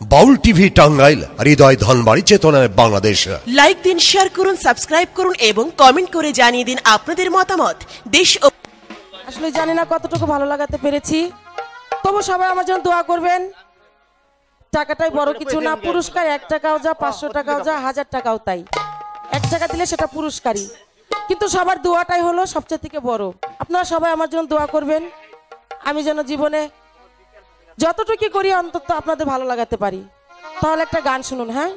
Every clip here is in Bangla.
বাউল টিভি টাঙ্গাইল, হৃদয় ধনবাড়ি, চেতনায় বাংলাদেশ। লাইক দিন, শেয়ার করুন, সাবস্ক্রাইব করুন এবং কমেন্ট করে জানিয়ে দিন আপনাদের মতামত। দেশ আসলে জানি না কতটুকু ভালো লাগাতে পেরেছি, তবু সবাই আমার জন্য দোয়া করবেন। টাকাটাই বড় কিছু না, পুরস্কার 1 টাকাও যা, 500 টাকাও যা, 1000 টাকাও তাই। 1 টাকা দিলে সেটা পুরস্কারই, কিন্তু সবার দোয়াটাই হলো সবচেয়ে থেকে বড়। আপনারা সবাই আমার জন্য দোয়া করবেন, আমি যেন জীবনে যতটুকু করি অন্তত আপনাদের ভালো লাগাতে পারি। তাহলে একটা গান শুনুন। হ্যাঁ,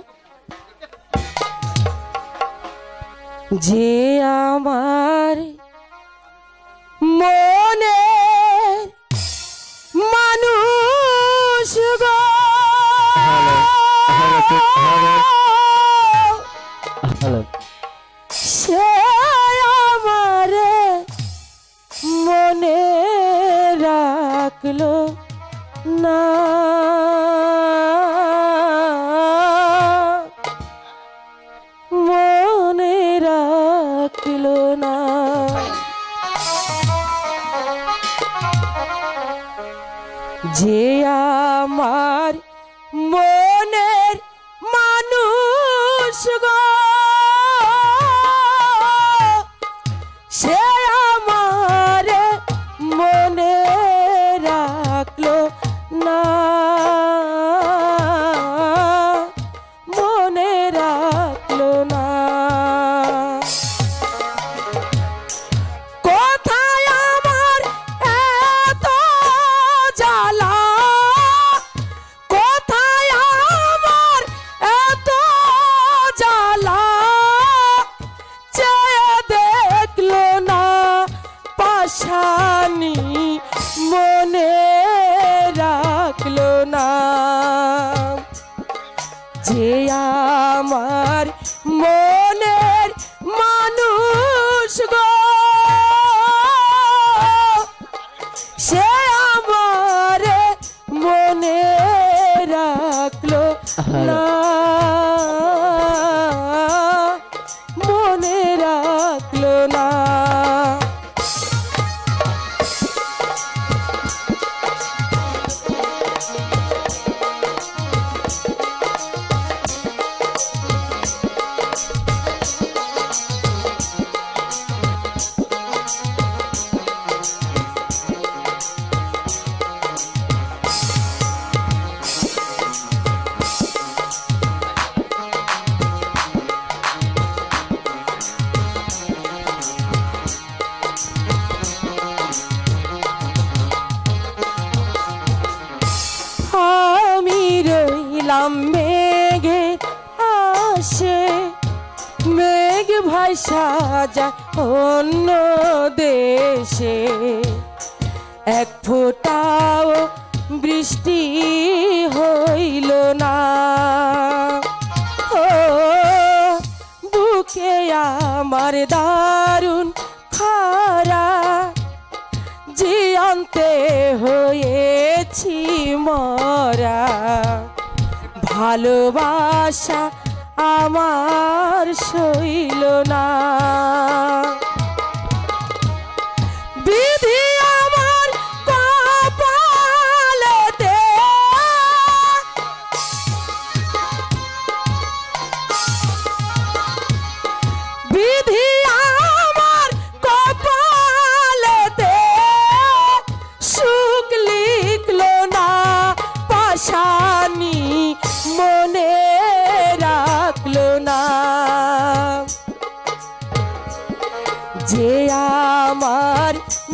যে আমার মনে মানুষ গো, সে আমার মনে রাখলো না, মনে রাখলো না। যে আমার মনের মানুষ গো, সে আমার মনে রাখলো না, মনে রাখলো না। কোথায় আমার এত জ্বালা, কোথায় আমার এত জ্বালা, চেয়ে দেখলো না পাশানি, মনে রাখলো না। যে আমার মনের মানুষ গো, সে আমার মনে রাখলো না, মনে রাখলো না। আমি রইলাম মেঘে আসে, মেঘ ভাইসা যায় অন্য দেশে, এক ফোঁটাও বৃষ্টি হইল না। ও বুকে আমার দারুণ খারা, জিয়ান্তে হয়েছি মরা, ভালোবাসা আমার সইল না। বিধি আমার কপালেতে, বিধি আমার কপালেতে সুখ লিখলো না পাশানি, মনে রাখলো না। যে আমার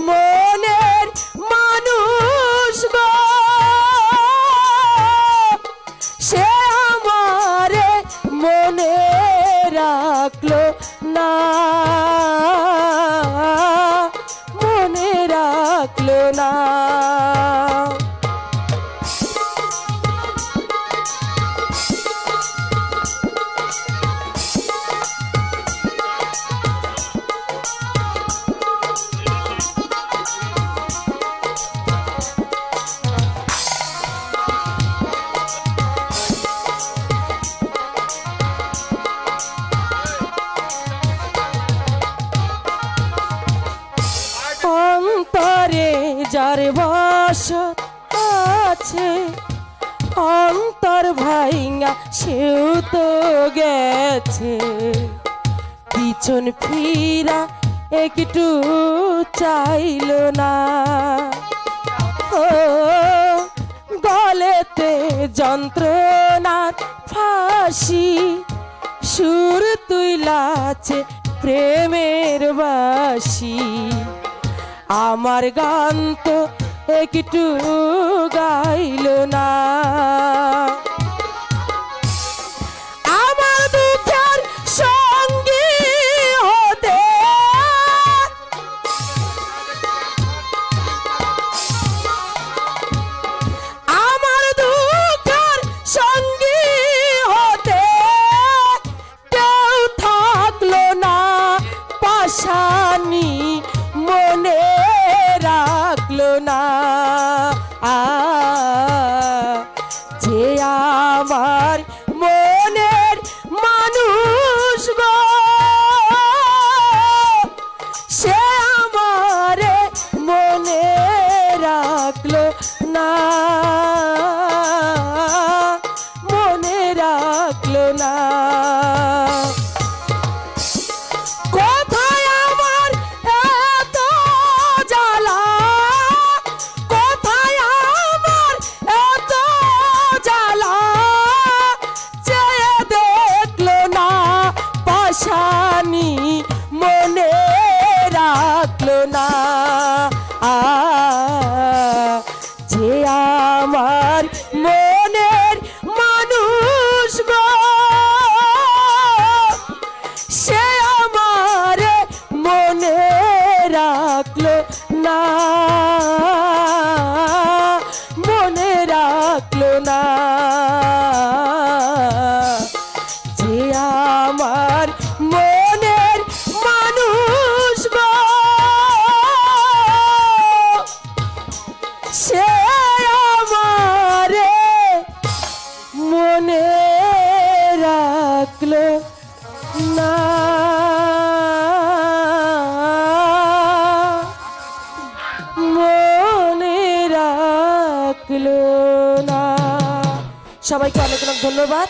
মনের মানুষ গো, সে আমার মনে রাখলো না, মনে রাখলো না। অন্তরে যার বসত আছে, অন্তর সেও তো গেছে, পিছন ফিরা একটু চাইল না। ও গলেতে যন্ত্রণার ফাঁসি, সুর তুইলাছে প্রেমের বাসি। আমার গান তো একটু গাইল না। আমার দুঃখের সঙ্গী হতে আমার দুঃখের সঙ্গী হতে কেউ থাকলো না, পাশানি মনে রাখলো না। যে আমার মনের মানুষ গো, সে আমারে মনে রাখলো না, মনে রাখলো না। কোথায় আমার এত জ্বালা, কোথায় আমার এত জ্বালা, চেয়ে দেখলো না, পাশানি মনে রাখলো না। যে আমার মনের মানুষ গো, সে আমার মনে রাখলো না, মনে রাখলো না। যে আমার মনের মানুষ গো, সে আমারে মনে রাখলো না, মনে রাখলো না। সবাইকে অনেক অনেক ধন্যবাদ।